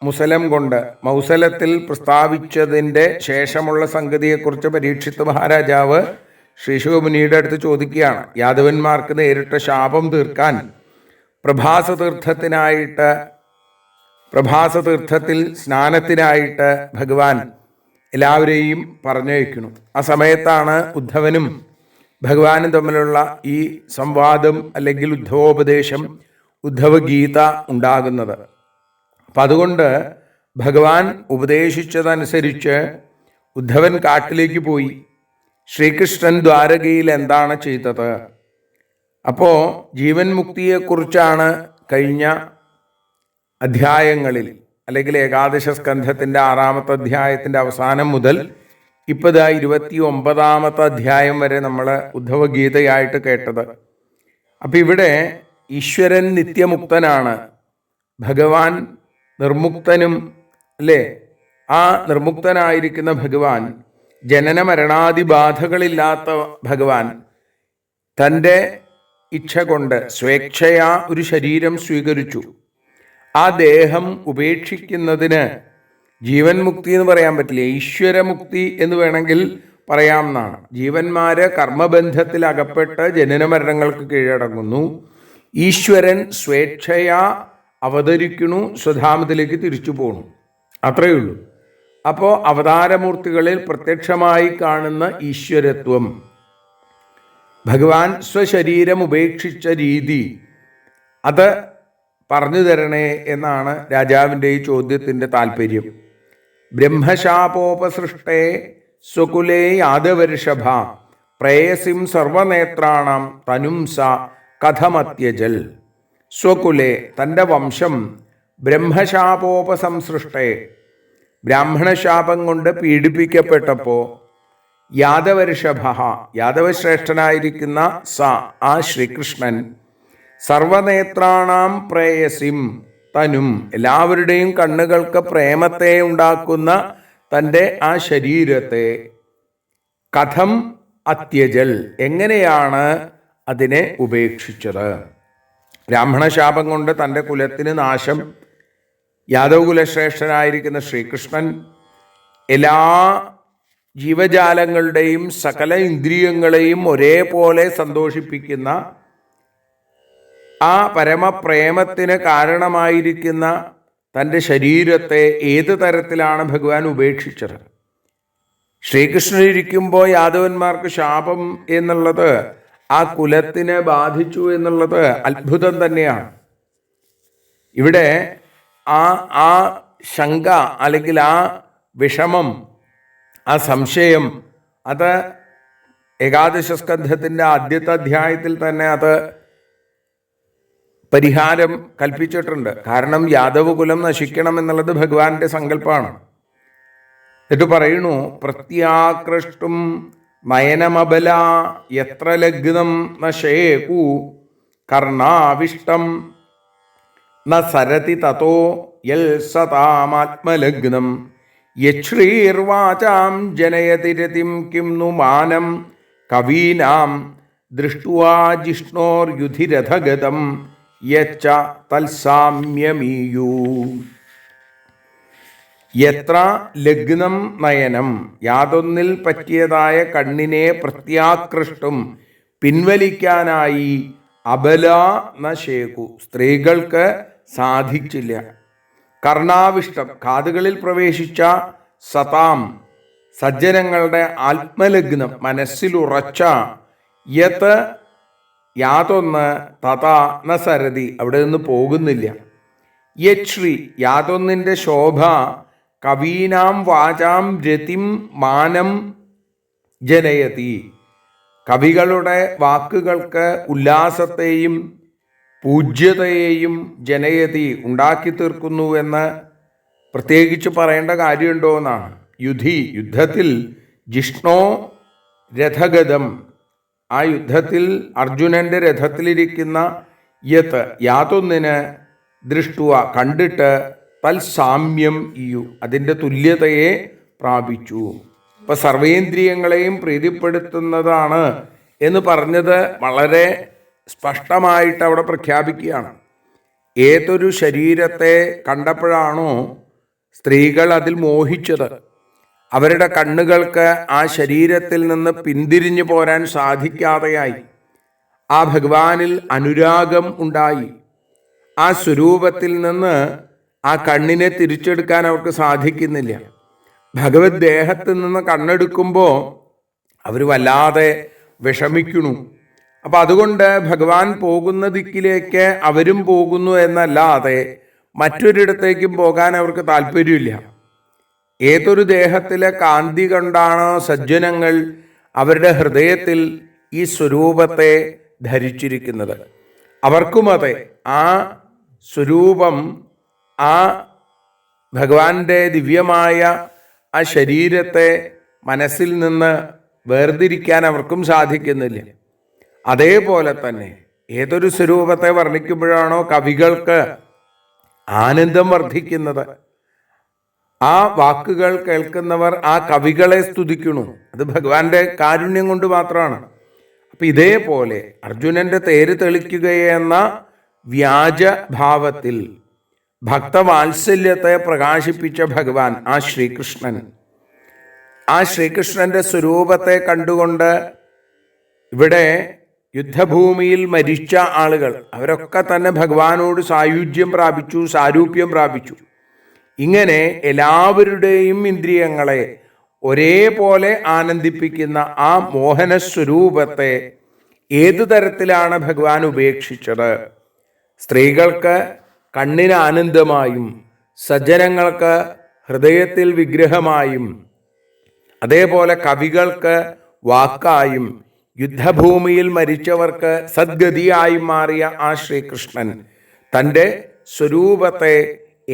മുസലം കൊണ്ട് മൗസലത്തിൽ പ്രസ്താവിച്ചതിൻ്റെ ശേഷമുള്ള സംഗതിയെക്കുറിച്ച് പരീക്ഷിത് മഹാരാജാവ് ശ്രീ ശിവമുനിയുടെ അടുത്ത് ചോദിക്കുകയാണ്. യാദവന്മാർക്ക് നേരിട്ട ശാപം തീർക്കാൻ പ്രഭാസതീർത്ഥത്തിൽ സ്നാനത്തിനായിട്ട് ഭഗവാൻ എല്ലാവരെയും പറഞ്ഞയക്കുന്നു. ആ സമയത്താണ് ഉദ്ധവനും ഭഗവാനും തമ്മിലുള്ള ഈ സംവാദം അല്ലെങ്കിൽ ഉദ്ധവോപദേശം, ഉദ്ധവഗീത ഉണ്ടാകുന്നത്. അപ്പം അതുകൊണ്ട് ഭഗവാൻ ഉപദേശിച്ചതനുസരിച്ച് ഉദ്ധവൻ കാട്ടിലേക്ക് പോയി. ശ്രീകൃഷ്ണൻ ദ്വാരകയിൽ എന്താണ് ചെയ്തത്? അപ്പോൾ ജീവൻ മുക്തിയെക്കുറിച്ചാണ് കഴിഞ്ഞ അധ്യായങ്ങളിൽ അല്ലെങ്കിൽ ഏകാദശ സ്കന്ധത്തിൻ്റെ 6-ാമത്തെ അധ്യായത്തിൻ്റെ അവസാനം മുതൽ ഇപ്പോൾ 29-ാമത്തെ അധ്യായം വരെ നമ്മൾ ഉദ്ധവഗീതയായിട്ട് കേട്ടത്. അപ്പം ഇവിടെ ഈശ്വരൻ നിത്യമുക്തനാണ്, ഭഗവാൻ നിർമുക്തനും അല്ലേ? ആ നിർമുക്തനായിരിക്കുന്ന ഭഗവാൻ, ജനന മരണാദി ബാധകളില്ലാത്ത ഭഗവാൻ തൻ്റെ ഇച്ഛ കൊണ്ട് സ്വേച്ഛയാ ഒരു ശരീരം സ്വീകരിച്ചു. ആ ദേഹം ഉപേക്ഷിക്കുന്നതിന് ജീവൻ മുക്തി എന്ന് പറയാൻ പറ്റില്ല, ഈശ്വരമുക്തി എന്ന് വേണമെങ്കിൽ പറയാമെന്നാണ്. ജീവന്മാര് കർമ്മബന്ധത്തിൽ അകപ്പെട്ട് ജനന മരണങ്ങൾക്ക് കീഴടങ്ങുന്നു. ഈശ്വരൻ സ്വേച്ഛയാ അവതരിക്കണു, സ്വധാമത്തിലേക്ക് തിരിച്ചു പോണു, അത്രയേ ഉള്ളൂ. അപ്പോൾ അവതാരമൂർത്തികളിൽ പ്രത്യക്ഷമായി കാണുന്ന ഈശ്വരത്വം, ഭഗവാൻ സ്വശരീരം ഉപേക്ഷിച്ച രീതി, അത് പറഞ്ഞു തരണേ എന്നാണ് രാജാവിൻ്റെ ഈ ചോദ്യത്തിൻ്റെ താല്പര്യം. ബ്രഹ്മശാപോപസൃഷ്ടേ സ്വകുലേ യാദവർഷഭ പ്രേയസിം സർവനേത്രാണം തനുംസ കഥമത്യജൽ. സ്വകുലേ തൻ്റെ വംശം ബ്രഹ്മശാപോപസംസൃഷ്ടേ ബ്രാഹ്മണശാപം കൊണ്ട് പീഡിപ്പിക്കപ്പെട്ടപ്പോൾ യാദവർഷഭ യാദവശ്രേഷ്ഠനായിരിക്കുന്ന ആ ശ്രീകൃഷ്ണൻ സർവനേത്രാണാം പ്രേയസിം തനും എല്ലാവരുടെയും കണ്ണുകൾക്ക് പ്രേമത്തെ ഉണ്ടാക്കുന്ന തൻ്റെ ആ ശരീരത്തെ കഥം അത്യജൽ, എങ്ങനെയാണ് അതിനെ ഉപേക്ഷിച്ചത്? ബ്രാഹ്മണശാപം കൊണ്ട് തൻ്റെ കുലത്തിന് നാശം, യാദവ് കുലശ്രേഷ്ഠനായിരിക്കുന്ന ശ്രീകൃഷ്ണൻ എല്ലാ ജീവജാലങ്ങളുടെയും സകല ഇന്ദ്രിയങ്ങളെയും ഒരേപോലെ സന്തോഷിപ്പിക്കുന്ന ആ പരമപ്രേമത്തിന് കാരണമായിരിക്കുന്ന തൻ്റെ ശരീരത്തെ ഏത് തരത്തിലാണ് ഭഗവാൻ ഉപേക്ഷിച്ചത്? ശ്രീകൃഷ്ണനിരിക്കുമ്പോൾ യാദവന്മാർക്ക് ശാപം എന്നുള്ളത് ആ കുലത്തിനെ ബാധിച്ചു എന്നുള്ളത് അത്ഭുതം തന്നെയാണ്. ഇവിടെ ആ ശങ്ക അല്ലെങ്കിൽ ആ വിഷമം, ആ സംശയം, അത് ഏകാദശ സ്കന്ധത്തിൻ്റെ ആദ്യത്തെ അധ്യായത്തിൽ തന്നെ അത് പരിഹാരം കൽപ്പിച്ചിട്ടുണ്ട്. കാരണം യാദവ കുലം നശിക്കണം എന്നുള്ളത് ഭഗവാന്റെ സങ്കല്പമാണ്. എന്നിട്ട് പറയുന്നു, പ്രത്യാകൃഷ്ടും നയനമബല യത്ര ലഗ്നം നശേകു കർണാവിഷ്ടം ന സരതി തതോ യൽ സതാമാത്മലഗ്നം യശ്രീർവാചാം ജനയതി രതിം കിം नु മാനം കവീനാം ദൃഷ്ട്വാ ജിഷ്ണോർയുധിരഥഗതം യച്ച തൽസാമ്യമീയൂ. എത്ര ലഗ്നം നയനം, യാതൊന്നിൽ പറ്റിയതായ കണ്ണിനെ പ്രത്യാകൃഷ്ടും പിൻവലിക്കാനായി അബല നശേകു, സ്ത്രീകൾക്ക് സാധിച്ചില്ല. കർണാവിഷ്ടം, കാതുകളിൽ പ്രവേശിച്ച സതാം, സജ്ജനങ്ങളുടെ ആത്മലഗ്നം, മനസ്സിലുറച്ച യത്, യാതൊന്ന് തഥാ ന സരതി, അവിടെ നിന്ന് പോകുന്നില്ല. യശ്രീ, യാതൊന്നിൻ്റെ ശോഭ, കവീനാം വാചാം രതിം മാനം ജനയതി, കവികളുടെ വാക്കുകൾക്ക് ഉല്ലാസത്തെയും പൂജ്യതയെയും ജനയതി, ഉണ്ടാക്കി തീർക്കുന്നുവെന്ന് പ്രത്യേകിച്ച് പറയേണ്ട കാര്യമുണ്ടോ എന്നാണ്. യുദ്ധത്തിൽ ജിഷ്ണോ രഥഗതം, ആ യുദ്ധത്തിൽ അർജുനന്റെ രഥത്തിലിരിക്കുന്ന യത്, യാതൊന്നിന് ദൃഷ്ടുവ, കണ്ടിട്ട് തൽസാമ്യം ഇയു, അതിൻ്റെ തുല്യതയെ പ്രാപിച്ചു. ഇപ്പം സർവേന്ദ്രിയങ്ങളെയും പ്രീതിപ്പെടുത്തുന്നതാണ് എന്ന് പറഞ്ഞത് വളരെ സ്പഷ്ടമായിട്ട് അവിടെ പ്രഖ്യാപിക്കുകയാണ്. ഏതൊരു ശരീരത്തെ കണ്ടപ്പോഴാണോ സ്ത്രീകൾ അതിൽ മോഹിച്ചത്, അവരുടെ കണ്ണുകൾക്ക് ആ ശരീരത്തിൽ നിന്ന് പിന്തിരിഞ്ഞു പോരാൻ സാധിക്കാതെയായി. ആ ഭഗവാനിൽ അനുരാഗം ഉണ്ടായി. ആ സ്വരൂപത്തിൽ നിന്ന് ആ കണ്ണിനെ തിരിച്ചെടുക്കാൻ അവർക്ക് സാധിക്കുന്നില്ല. ഭഗവത് ദേഹത്തിൽ നിന്ന് കണ്ണെടുക്കുമ്പോൾ അവർ വല്ലാതെ വിഷമിക്കുന്നു. അപ്പം അതുകൊണ്ട് ഭഗവാൻ പോകുന്ന ദിക്കിലേക്ക് അവരും പോകുന്നു എന്നല്ലാതെ മറ്റൊരിടത്തേക്കും പോകാൻ അവർക്ക് താല്പര്യമില്ല. ഏതൊരു ദേഹത്തിലെ കാന്തി കൊണ്ടാണോ സജ്ജനങ്ങൾ അവരുടെ ഹൃദയത്തിൽ ഈ സ്വരൂപത്തെ ധരിച്ചിരിക്കുന്നത്, അവർക്കും അതെ, ആ സ്വരൂപം, ആ ഭഗവാന്റെ ദിവ്യമായ ആ ശരീരത്തെ മനസ്സിൽ നിന്ന് വേർതിരിക്കാൻ അവർക്കും സാധിക്കുന്നില്ല. അതേപോലെ തന്നെ ഏതൊരു സ്വരൂപത്തെ വർണ്ണിക്കുമ്പോഴാണോ കവികൾക്ക് ആനന്ദം വർദ്ധിക്കുന്നത്, ആ വാക്കുകൾ കേൾക്കുന്നവർ ആ കവികളെ സ്തുതിക്കുന്നു. അത് ഭഗവാന്റെ കാരുണ്യം കൊണ്ട് മാത്രമാണ്. അപ്പം ഇതേപോലെ അർജുനന്റെ തേര് തെളിക്കുകയെന്ന വ്യാജഭാവത്തിൽ ഭക്തവാത്സല്യത്തെ പ്രകാശിപ്പിച്ച ഭഗവാൻ, ആ ശ്രീകൃഷ്ണൻ, ആ ശ്രീകൃഷ്ണന്റെ സ്വരൂപത്തെ കണ്ടുകൊണ്ട് ഇവിടെ യുദ്ധഭൂമിയിൽ മരിച്ച ആളുകൾ അവരൊക്കെ തന്നെ ഭഗവാനോട് സായുജ്യം പ്രാപിച്ചു, സാരൂപ്യം പ്രാപിച്ചു. ഇങ്ങനെ എല്ലാവരുടെയും ഇന്ദ്രിയങ്ങളെ ഒരേപോലെ ആനന്ദിപ്പിക്കുന്ന ആ മോഹനസ്വരൂപത്തെ ഏതു തരത്തിലാണ് ഭഗവാൻ ഉപേക്ഷിച്ചത്? സ്ത്രീകൾക്ക് കണ്ണിന് ആനന്ദമായും സജ്ജനങ്ങൾക്ക് ഹൃദയത്തിൽ വിഗ്രഹമായും അതേപോലെ കവികൾക്ക് വാക്കായും യുദ്ധഭൂമിയിൽ മരിച്ചവർക്ക് സദ്ഗതിയായും മാറിയ ആ ശ്രീകൃഷ്ണൻ തൻ്റെ സ്വരൂപത്തെ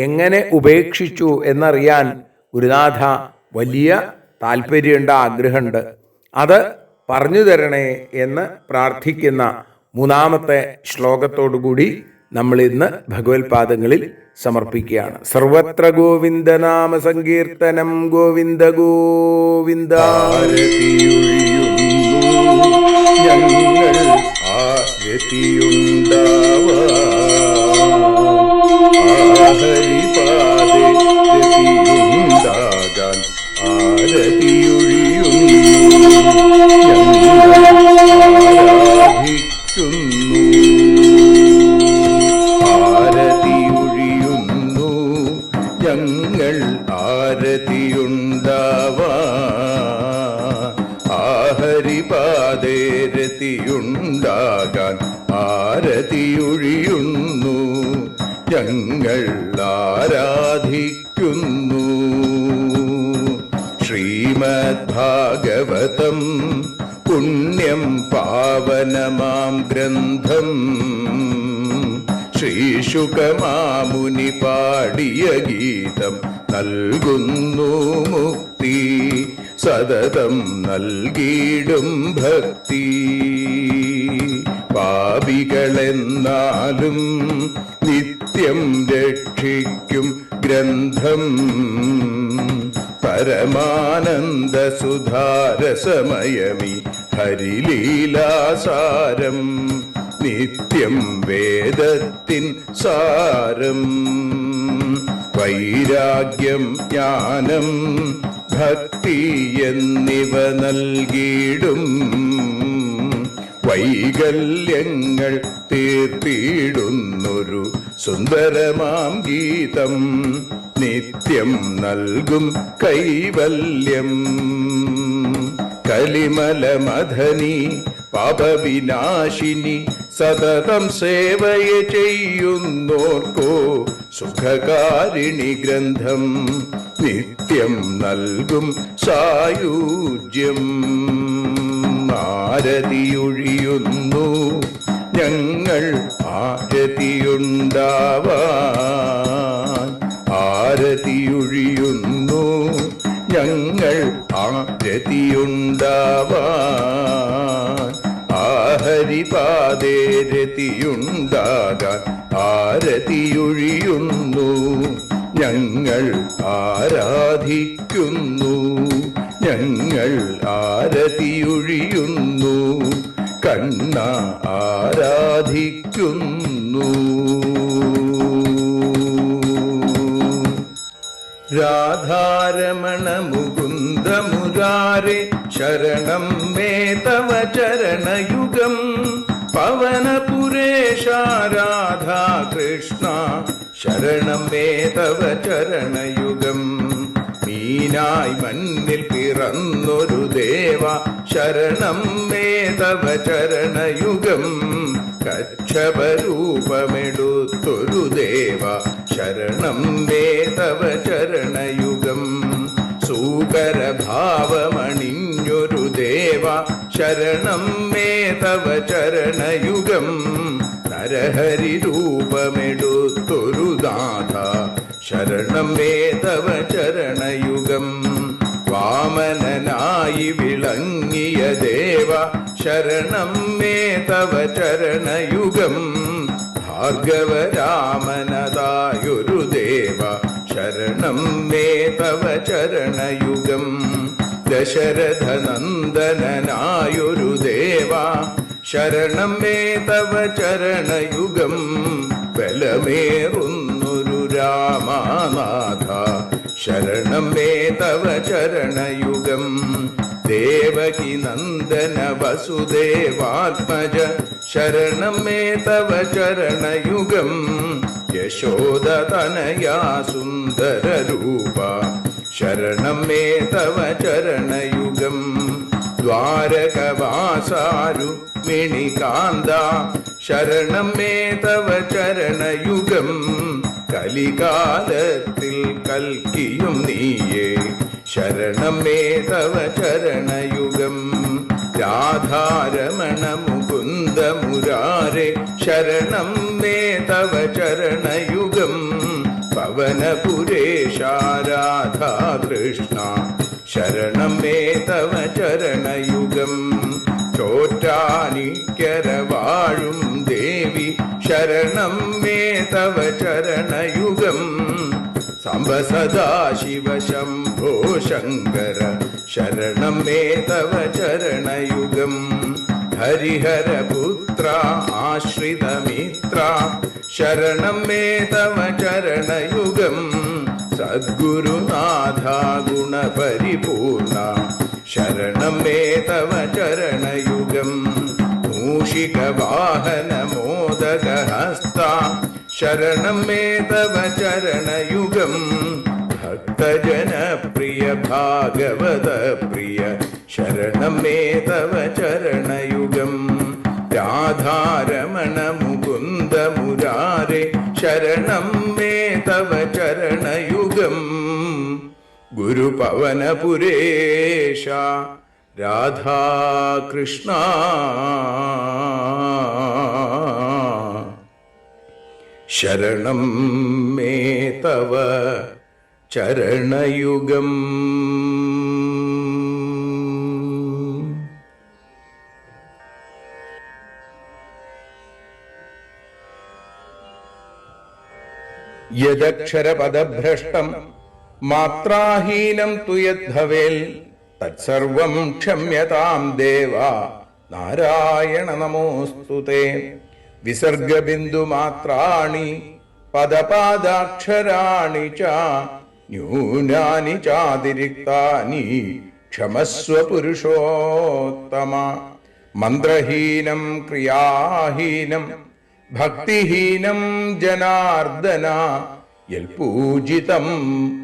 എങ്ങനെ ഉപേക്ഷിച്ചു എന്നറിയാൻ ഗുരുനാഥ വലിയ താല്പര്യമുണ്ട്, ആഗ്രഹമുണ്ട്. അത് പറഞ്ഞു തരണേ എന്ന് പ്രാർത്ഥിക്കുന്ന മൂന്നാമത്തെ ശ്ലോകത്തോടുകൂടി നമ്മൾ ഇന്ന് ഭഗവത്പാദങ്ങളിൽ സമർപ്പിക്കുകയാണ്. സർവത്ര ഗോവിന്ദനാമ സങ്കീർത്തനം, ഗോവിന്ദ ഗോവിന്ദ. ഞങ്ങൾ ആരതിയുണ്ടാവാൻ ഹരിപാദേ രതിയുണ്ടാകാൻ ആരതിയൊഴിയുന്നു ഞങ്ങൾ ആരതിയുണ്ടാവാൻ ഹരിപാദേ രതിയുണ്ടാകാൻ ആരതിയൊഴിയുന്നു ഞങ്ങൾ ആരാധിക്കുന്നു. ശ്രീമദ്ഭാഗവതം പുണ്യം പാവനമാം ഗ്രന്ഥം ശ്രീശുകമാമുനി പാടിയ ഗീതം നൽകുന്നു മുക്തി സതതം നൽകിയിടും ഭക്തി. പാപികളെന്നാലും നിത്യം രക്ഷിക്കും ഗ്രന്ഥം പരമാനന്ദ സുധാരസമയമി ഹരിലീലാസാരം നിത്യം വേദത്തിൻ സാരം. വൈരാഗ്യം ജ്ഞാനം ഭക്തി എന്നിവ നൽകിയിടും വൈകല്യങ്ങൾ തീർത്തിടുന്നൊരു സുന്ദരമാം ഗീതം നിത്യം നൽകും കൈവല്യം. കലിമലമഥനി പാപവിനാശിനി സതതം സേവയ ചെയ്യുന്നോർക്കോ സുഖകാരിണി ഗ്രന്ഥം നിത്യം നൽകും സായുജ്യം. ആരതിയൊഴിയുന്നു ഞങ്ങൾ ആരതിയുണ്ടാവാൻ ആരതിയൊഴിയുന്നു ഞങ്ങൾ ആരതിയുണ്ടാവാൻ ഹരിപാദേ രതിയുണ്ടാകാൻ ആരതിയൊഴിയുന്നു ഞങ്ങൾ ആരാധിക്കുന്നു. ഞങ്ങൾ ആരതിയൊഴിയുന്നു കണ്ണ ആരാധിക്കുന്നു. രാധാരമണ മുകുന്ദ മുരാരേ ശരണം മേ തവ ചരണയുഗം പവനപുരേശ രാധാ കൃഷ്ണ ശരണം മേ തവ ചരണയുഗം. മീനായി മണ്ണിൽ പിറന്നൊരു ദേവ ശരണം മേ തവ ചരണയുഗം. കച്ഛപരൂപമെടുത്തൊരു ദേവ ശരണം മേ തവ ചരണയുഗം. സൂകരഭാവമണിഞ്ഞൊരു ദേവ ശരണം മേ തവ ചരണയുഗം. നരഹരി രൂപമെടുത്തൊരു നാഥ ശരണം മേ തവ ചരണയുഗം. വാമനനായി വിളങ്ങിയ ദേവ ശരണം മേ തവ ചരണയുഗം. ഭാർഗവരാമനതായൊരു ദേവ ശരണം മേ തവ ചരണയുഗം. ദശരഥനന്ദനായൊരു ദേവ ശരണം മേ തവ ചരണയുഗം. ബലമേറുന്നൊരു രാമനാഥ ശരണം മേ തവ ചരണയുഗം. ദേവകി നന്ദന വസുദേവാത്മജ ശരണം മേ തവ ചരണയുഗം. യശോദതനയാ സുന്ദര രൂപ ശരണം മേ തവ ചരണയുഗം. ദ്വാരകവാസാരുക്മിണികാന്ത ശരണം മേ തവ ചരണയുഗം. കലികാലത്തിൽ കൽക്കിയും നീയേ ശരണം മേ തവ ചരണയുഗം. രാധാരമണ മുകുന്ദ മുരാരേ ശരണം മേ തവ ചരണയുഗം. പവനപുരേശ രാധാ കൃഷ്ണ ശരണം മേ തവ ചരണയുഗം. ചോറ്റാനിക്കര വാഴും ദേവി ശരണം മേ തവ ചരണയുഗം. സാംബ സദാശിവ ശംഭോ ശങ്കര ശരണം മേ തവ ചരണയുഗം. ഹരിഹരപുത്ര ആശ്രിതമിത്ര ശരണം മേ തവ ചരണയുഗം സദ്ഗുരുനാഥ ഗുണപരിപൂർണ ശരണം മേ തവ ചരണയുഗം മൂഷികവാഹന മോദകഹസ്ത ശരണം മേ തവ ചരണയുഗം ഭക്തജനപ്രിയ ഭാഗവത പ്രിയ ശരണം മേ തവ ചരണയുഗം രാധാരമണ മുകുന്ദ മുരാരേ ശരണം മേ തവ ചരണയുഗം ഗുരുപവനപുരേശ രാധാകൃഷ്ണ ശരണം മേ തവ ചരണയുഗം. യദക്ഷരപദഭ്രഷ്ടം മാത്രാഹീനം തു യദ്ഭവേൽ തത്സർവം ക്ഷമ്യതാം ദേവ നാരായണ നമോസ്തുതേ. വിസർഗബിന്ദുമാത്രാണി പദപാദാക്ഷരാണി ച ന്യൂനാനി ചാതിരിക്താനി ക്ഷമസ്വ പുരുഷോത്തമ. മന്ത്രഹീനം ക്രിയാഹീനം ഭക്തിഹീനം ജനാർദ്ദന യൽപൂജിതം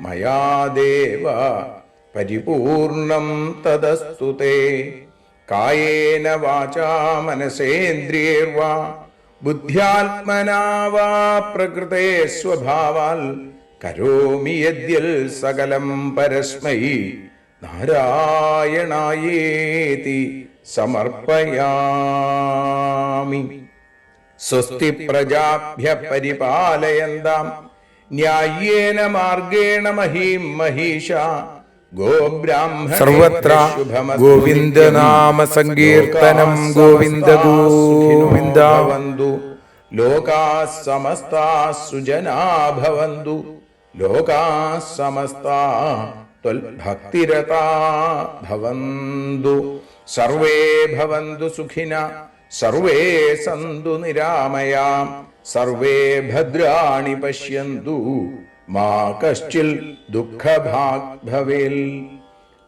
മയാ ദേവ പരിപൂർണം തദസ്തു തേ. കായേന വാചാ മനസേന്ദ്രിയേർവാ ബുദ്ധ്യാത്മനാ വാ പ്രകൃതേ സ്വഭാവാൽ കരോമി യദ്യൽ സകലം പരസ്മൈ നാരായണായേതി സമർപ്പയാമി. സ്വസ്തി പ്രജാഭ്യ പരിപാലയന്താം ന്യായേന മാർഗേണ മഹീം മഹീഷ. സർവത്ര ഗോവിന്ദനാമ സങ്കീർത്തനം ഗോവിന്ദ ഗോവിന്ദ. ലോകാഃ സമസ്താഃ സുജനാ ഭവന്തു ലോകാഃ സമസ്താഃ ത്വൽഭക്തിരതാ ഭവന്തു. സർവേ ഭവന്തു സുഖിനഃ സർവേ സന്തു നിരാമയാം സർവേ ഭദ്രാണി പശ്യന്തു മാ കശ്ചിൽ ദുഃഖഭാഗ് ഭവേൽ.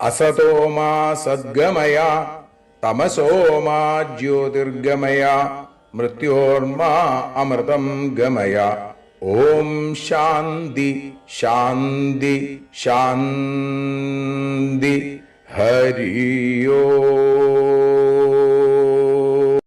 അസതോ മാ സദ്ഗമയ തമസോ മാ ജ്യോതിർഗമയ മൃത്യോർമാ അമൃതം ഗമയ. ഓം ശാന്തി ശാന്തി ശാന്തി. ഹരി ഓം.